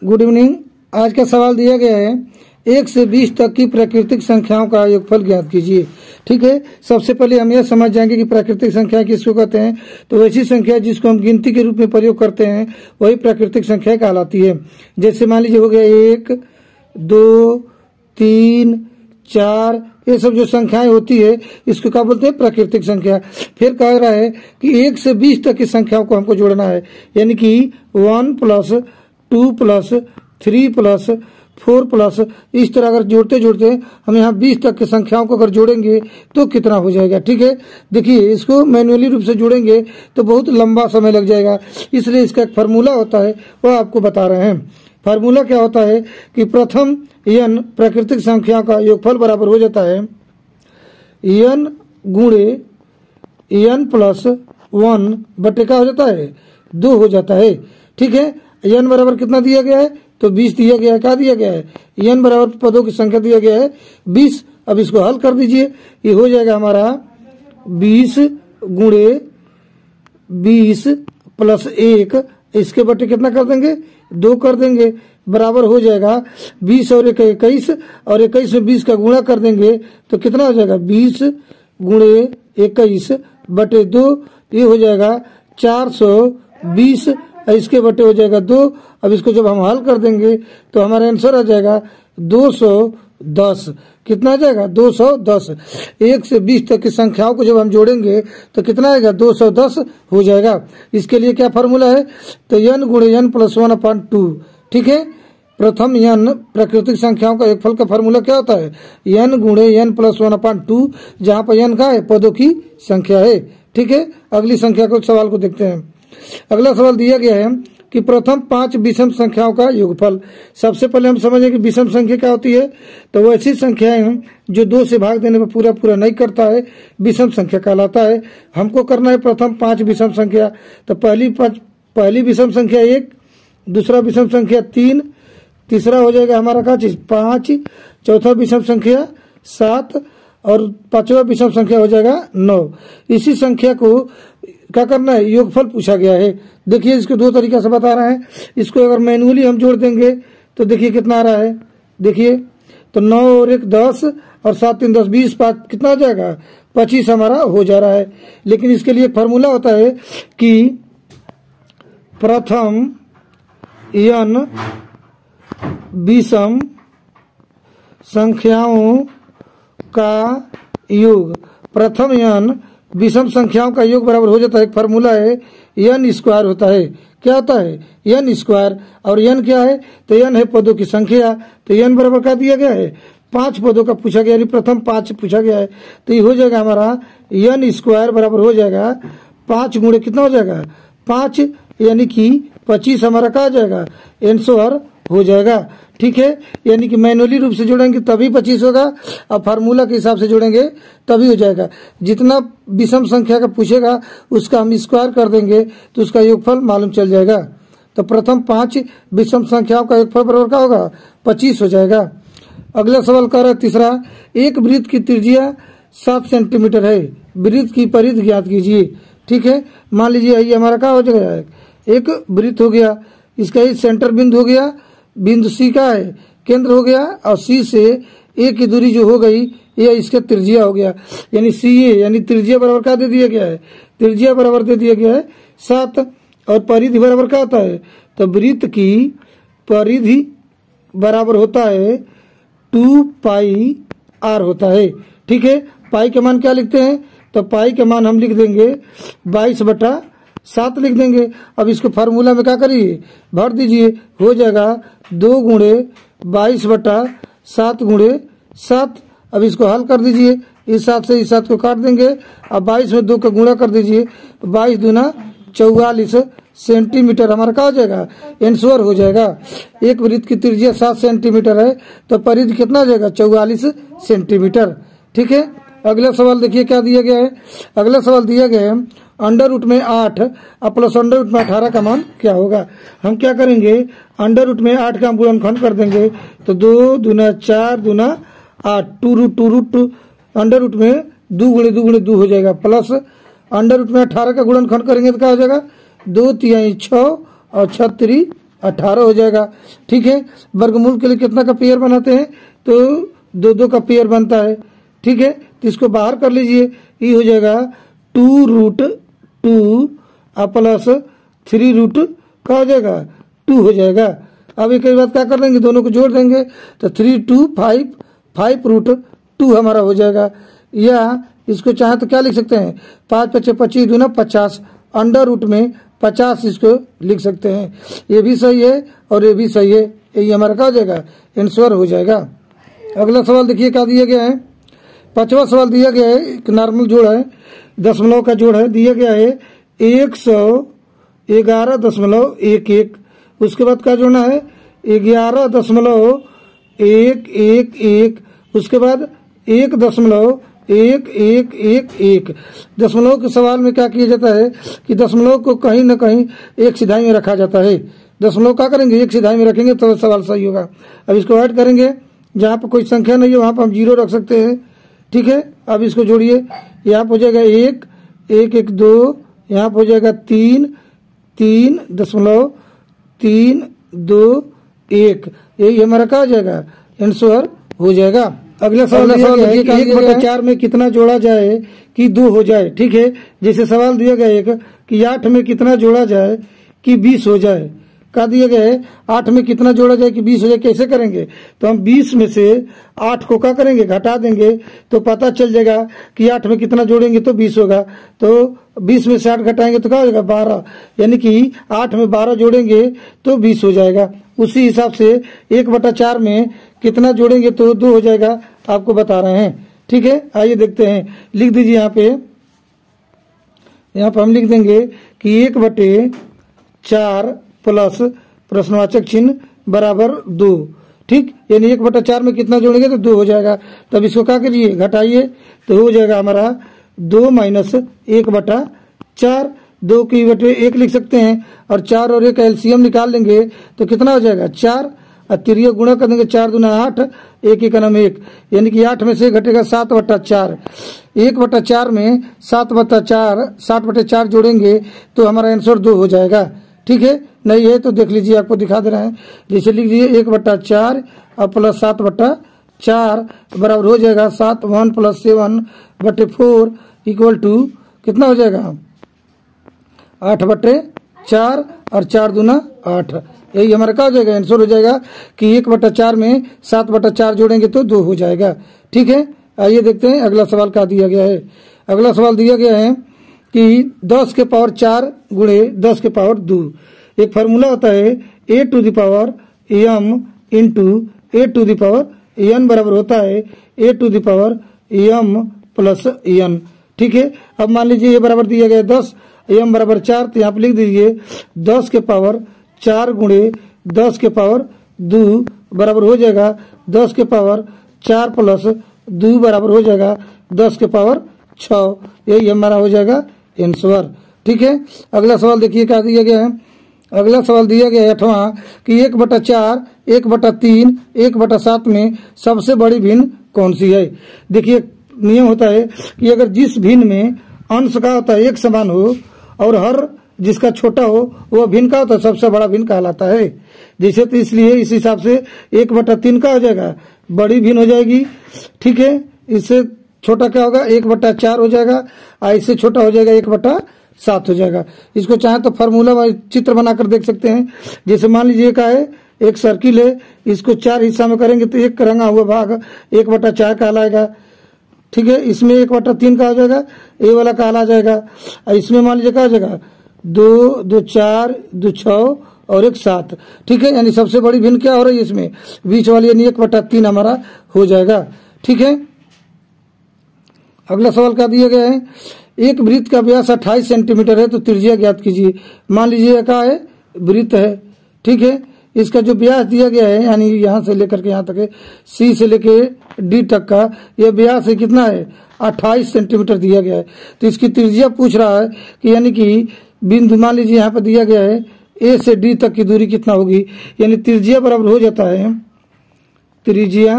Good evening. आज का सवाल दिया गया है 1 से 20 तक की प्राकृतिक संख्याओं का योगफल ज्ञात कीजिए। ठीक है, सबसे पहले हम यह समझ जाएंगे कि प्राकृतिक संख्या किसको कहते हैं। तो वैसी संख्या जिसको हम गिनती के रूप में प्रयोग करते हैं वही प्राकृतिक संख्या कहलाती है। जैसे मान लीजिए हो गया 1, 2, 3, 4, ये सब जो संख्याएं होती है इसको क्या बोलते हैं, प्राकृतिक संख्या। फिर कह रहा है कि 1 से 20 तक की संख्याओं को हमको जोड़ना है, यानी कि 1 + 2 + 3 + 4 प्लस, इस तरह अगर जोड़ते जोड़ते हम यहाँ 20 तक की संख्याओं को अगर जोड़ेंगे तो कितना हो जाएगा। ठीक है, देखिए इसको मैनुअली रूप से जोड़ेंगे तो बहुत लंबा समय लग जाएगा, इसलिए इसका एक फार्मूला होता है वह आपको बता रहे हैं। फार्मूला क्या होता है कि प्रथम n प्राकृतिक संख्या का योगफल बराबर हो जाता है n गुणे n + 1 बटे का हो जाता है 2 हो जाता है। ठीक है, n बराबर कितना दिया गया है, तो 20 दिया गया है। क्या दिया गया है, n बराबर पदों की संख्या दिया गया है 20। अब इसको हल कर दीजिए, ये हो जाएगा हमारा 20 गुणे 20 + 1, इसके बटे कितना कर देंगे, 2 कर देंगे, बराबर हो जाएगा 20 और 1 21, और 21 में 20 का गुणा कर देंगे तो कितना हो जाएगा 20 गुणे 21 बटे 2, ये हो जाएगा 420, इसके बटे हो जाएगा 2। अब इसको जब हम हल कर देंगे तो हमारा आंसर आ जाएगा 210। कितना आ जाएगा, 210। 1 से 20 तक की संख्याओं को जब हम जोड़ेंगे तो कितना आएगा, 210 हो जाएगा। इसके लिए क्या फार्मूला है, तो n गुणे n + 1/2। ठीक है, प्रथम n प्राकृतिक संख्याओं का योगफल का फार्मूला क्या होता है, n गुणे n + 1/2, जहाँ पर n का है पदों की संख्या है। ठीक है, अगली संख्या को सवाल को देखते हैं। अगला सवाल दिया गया है कि प्रथम 5 विषम संख्याओं का योगफल। सबसे पहले हम समझें कि विषम संख्या क्या होती है, तो वो ऐसी संख्याएं जो 2 से भाग देने पर पूरा पूरा नहीं करता है, विषम संख्या कहलाता है। हमको करना है प्रथम 5 विषम संख्या। तो पहली विषम संख्या 1, दूसरा विषम संख्या 3, तीसरा हो जाएगा हमारा क्या चीज 5, चौथा विषम संख्या 7 और पांचवा विषम संख्या हो जाएगा 9। इसी संख्या को क्या करना है, योगफल पूछा गया है। देखिए इसको 2 तरीका से बता रहे हैं। इसको अगर मैनुअली हम जोड़ देंगे तो देखिए कितना आ रहा है, देखिए तो 9 और 1 10 और 7 3 10 20, 5 कितना आ जाएगा 25 हमारा हो जा रहा है। लेकिन इसके लिए फार्मूला होता है कि प्रथम n विषम संख्याओं का योग, प्रथम n विषम संख्याओं का योग बराबर हो जाता है, एक फार्मूला है n² होता है। क्या होता है, n²। और n क्या है, तो n है पदों की संख्या। तो n बराबर क्या दिया गया है, 5 पदों का पूछा गया, यानी प्रथम 5 पूछा गया है। तो ये हो जाएगा हमारा n² बराबर हो जाएगा 5 गुणे कितना हो जाएगा 5, यानी कि 25 हमारा कहा जाएगा आंसर हो जाएगा। ठीक है, यानी कि मैनुअली रूप से जोड़ेंगे तभी 25 होगा, और फार्मूला के हिसाब से जोड़ेंगे तभी हो जाएगा। जितना विषम संख्या का पूछेगा उसका हम स्क्वायर कर देंगे तो उसका योगफल मालूम चल जाएगा। तो प्रथम 5 विषम संख्याओं का योगफल बराबर क्या होगा, 25 हो जाएगा। अगला सवाल कर रहा है तीसरा, एक वृत्त की त्रिज्या 7 सेंटीमीटर है, वृत्त की परिधि ज्ञात कीजिए। ठीक है, मान लीजिए ये हमारा क्या हो जाएगा, एक वृत्त हो गया, इसका ये सेंटर बिंदु हो गया, बिंदु C का है केंद्र हो गया, और C से A की दूरी जो हो गई ये इसका त्रिज्या हो गया, यानी CA, यानी त्रिज्या बराबर क्या दे दिया गया है, त्रिज्या बराबर दे दिया गया है 7, और परिधि बराबर क्या होता है, तो वृत्त की परिधि बराबर होता है 2πr होता है। ठीक है, पाई के मान क्या लिखते हैं, तो पाई के मान हम लिख देंगे 22/7 लिख देंगे। अब इसको फार्मूला में क्या करिए, भर दीजिए, हो जाएगा 2 गुणे 22/7 गुणे 7। अब इसको हल कर दीजिए, इस 7 से इस 7 को काट देंगे, अब 22 में 2 का गुणा कर दीजिए, 22 दूना 44 सेंटीमीटर हमारा क्या हो जाएगा, आंसर हो जाएगा। एक वृत्त की त्रिज्या 7 सेंटीमीटर है तो परिधि कितना हो जाएगा 44 सेंटीमीटर। ठीक है, अगला सवाल देखिए क्या दिया गया है। अगला सवाल दिया गया है अंडर रूट में 8 और प्लस अंडर रूट में 18 का मान क्या होगा। हम क्या करेंगे, अंडर रूट में 8 का हम गुणनखंड कर देंगे, तो 2 दूना 4 दूना 8, 2 रूट 2, अंडर रूट में 2 गुणे 2 गुणे 2 हो जाएगा, प्लस अंडर रूट में 18 का गुणनखंड करेंगे तो क्या हो जाएगा 2 तिहाई 6 और 6 3 18 हो जाएगा। ठीक है, वर्गमूल के लिए कितना का पेयर बनाते हैं, तो 2 का पेयर बनता है। ठीक है, तो इसको बाहर कर लीजिए, ये हो जाएगा 2√2 प्लस 3 का हो जाएगा 2 हो जाएगा। अब एक बात क्या कर देंगे, दोनों को जोड़ देंगे तो 3 2 5 5√2 हमारा हो जाएगा। या इसको चाहे तो क्या लिख सकते हैं, 5 × 5 = 25 दूना 50, अंडर रूट में 50 इसको लिख सकते हैं। ये भी सही है और ये भी सही है, यही हमारा क्या हो जाएगा, आंसर हो जाएगा। अगला सवाल देखिए क्या दिया गया है। 5वां सवाल दिया गया है, एक नॉर्मल जोड़ है, दशमलव का जोड़ है, दिया गया है 111.11। उसके बाद क्या जोड़ना है, 11.111। उसके बाद 1.1111। दशमलव के सवाल में क्या किया जाता है कि दशमलव को कहीं न कहीं एक सिधाई में रखा जाता है। दशमलव क्या करेंगे, एक सिधाई में रखेंगे तो सवाल सही होगा। अब इसको ऐड करेंगे, जहाँ पर कोई संख्या नहीं है वहाँ पर हम 0 रख सकते हैं। ठीक है, अब इसको जोड़िए, यहाँ पर हो जाएगा 1 1 1 2, यहाँ पर हो जाएगा 3 3.3 2 1। यही हमारा क्या हो जाएगा, आंसर हो जाएगा। अगला सवाल देखिए, 1/4 में कितना जोड़ा जाए कि 2 हो जाए। ठीक है, जैसे सवाल दिया गया एक कि 8 में कितना जोड़ा जाए कि 20 हो जाए। क्या दिया गया है, 8 में कितना जोड़ा जाए कि 20 हो जाए। कैसे करेंगे, तो हम 20 में से 8 को क्या करेंगे, घटा देंगे तो पता चल जाएगा कि 8 में कितना जोड़ेंगे तो 20 होगा। तो 20 में से 8 घटाएंगे तो क्या हो जाएगा, 12। यानी कि 8 में 12 जोड़ेंगे तो 20 हो जाएगा। उसी हिसाब से 1/4 में कितना जोड़ेंगे तो 2 हो जाएगा, आपको बता रहे हैं। ठीक है, आइए देखते हैं, लिख दीजिए यहाँ पे हम लिख देंगे कि 1/4 प्लस प्रश्नवाचक चिन्ह बराबर 2। ठीक, यानी 1/4 में कितना जोड़ेंगे तो 2 हो जाएगा। तब इसको क्या करिए, घटाइए तो हो जाएगा हमारा 2 - 1/4। 2 की बटे 1 लिख सकते हैं, और 4 और 1 एलसीएम निकाल लेंगे तो कितना हो जाएगा, 4। और तिरिया गुणा कर देंगे, 4 दूना 8, 1 × 1, यानी कि 8 में से घटेगा 7/4। 1/4 में 7/4 जोड़ेंगे तो हमारा आंसर 2 हो जाएगा। ठीक है, नहीं है तो देख लीजिए, आपको दिखा दे रहे हैं। जैसे लिख दीजिए 1/4 और प्लस 7/4 बराबर हो जाएगा 7 1 + 7/4 = कितना हो जाएगा, 8/4 और 4 दूना 8। यही हमारा क्या हो जाएगा, आंसर हो जाएगा कि 1/4 में 7/4 जोड़ेंगे तो 2 हो जाएगा। ठीक है, आइए देखते हैं अगला सवाल क्या दिया गया है। अगला सवाल दिया गया है कि 10 के पावर 4 गुणे 10 के पावर 2। एक फार्मूला होता है a to the power m into a to the power n बराबर होता है a to the power m plus n। ठीक है, अब मान लीजिए ये बराबर दिया गया 10, m बराबर 4, तो यहाँ पे लिख दीजिए 10 के पावर 4 गुणे 10 के पावर 2 बराबर हो जाएगा 10 के पावर 4 प्लस 2 बराबर हो जाएगा 10 के पावर 6। यही हमारा हो जाएगा आंसर। ठीक है, अगला सवाल देखिए क्या दिया गया है। अगला सवाल दिया गया है 8वां कि 1/4, 1/3, 1/7 में सबसे बड़ी भिन्न कौन सी है। देखिए नियम होता है कि अगर जिस भिन्न में अंश का होता है एक समान हो और हर जिसका छोटा हो वह भिन्न का होता है सबसे बड़ा भिन्न कहलाता है। जैसे तो इसलिए इस हिसाब से 1/3 का हो जाएगा, बड़ी भिन्न हो जाएगी। ठीक है, इससे छोटा क्या होगा, 1/4 हो जाएगा, और इससे छोटा हो जाएगा 1/7 हो जाएगा। इसको चाहे तो फार्मूला वाइज चित्र बनाकर देख सकते हैं। जैसे मान लीजिए क्या है, एक सर्किल है, इसको 4 हिस्सा में करेंगे तो एक रंगा हुआ भाग 1/4 कहलाएगा। ठीक है, इसमें 1/3 का हो जाएगा, ये वाला कहला जाएगा। और इसमें मान लीजिए क्या हो जाएगा, 2 2 4 2 6 और 1 7। ठीक है, यानी सबसे बड़ी भिन्न क्या हो रही है इसमें, बीच वाली, यानी 1/3 हमारा हो जाएगा। ठीक है, अगला सवाल क्या दिया गया है, एक वृत्त का व्यास 28 सेंटीमीटर है तो त्रिज्या ज्ञात कीजिए। मान लीजिए क्या है, वृत्त है। ठीक है, इसका जो व्यास दिया गया है, यानी यहाँ से लेकर के यहाँ तक है, सी से लेके डी तक का यह व्यास है, कितना है, 28 सेंटीमीटर दिया गया है। तो इसकी त्रिज्या पूछ रहा है कि यानी कि बिंदु मान लीजिए यहाँ पर दिया गया है ए से डी तक की दूरी कितना होगी, यानी त्रिज्या बराबर हो जाता है, त्रिज्या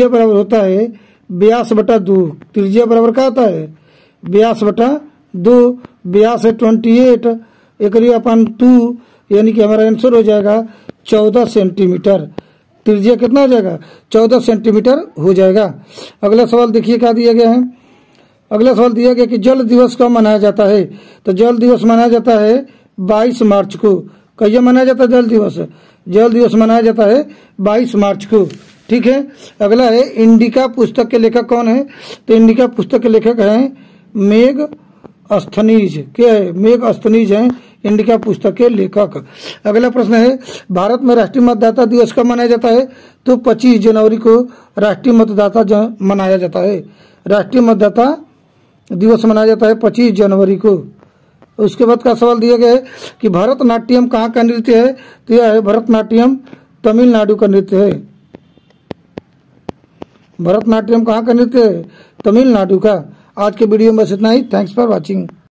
बराबर होता है व्यास बटा 2। त्रिज्या बराबर क्या होता है, व्यास बटा 2। व्यास है 28 / 2, यानी कि हमारा आंसर हो जाएगा 14 सेंटीमीटर। त्रिज्या कितना हो जाएगा? 14 सेंटीमीटर हो जाएगा। अगला सवाल देखिए क्या दिया गया है। अगला सवाल दिया गया कि जल दिवस कब मनाया जाता है? तो जल दिवस मनाया जाता है 22 मार्च को। कहिए मनाया जाता है जल दिवस? जल दिवस मनाया जाता है 22 मार्च को। ठीक है। अगला है इंडिका पुस्तक के लेखक कौन है? तो इंडिका पुस्तक के लेखक हैं मेघ अस्थनीज। क्या है? मेघ अस्थनीज हैं इंडिका पुस्तक के लेखक। अगला प्रश्न है भारत में राष्ट्रीय मतदाता दिवस कब मनाया जाता है? तो 25 जनवरी को राष्ट्रीय मतदाता मनाया जाता है। राष्ट्रीय मतदाता दिवस मनाया जाता है 25 जनवरी को। उसके बाद का सवाल दिया गया है कि भरतनाट्यम कहाँ का नृत्य है? तो यह है भरतनाट्यम तमिलनाडु का नृत्य है। भरतनाट्यम कहाँ का नृत्य है? तमिलनाडु का। आज के वीडियो में बस इतना ही। Thanks for watching.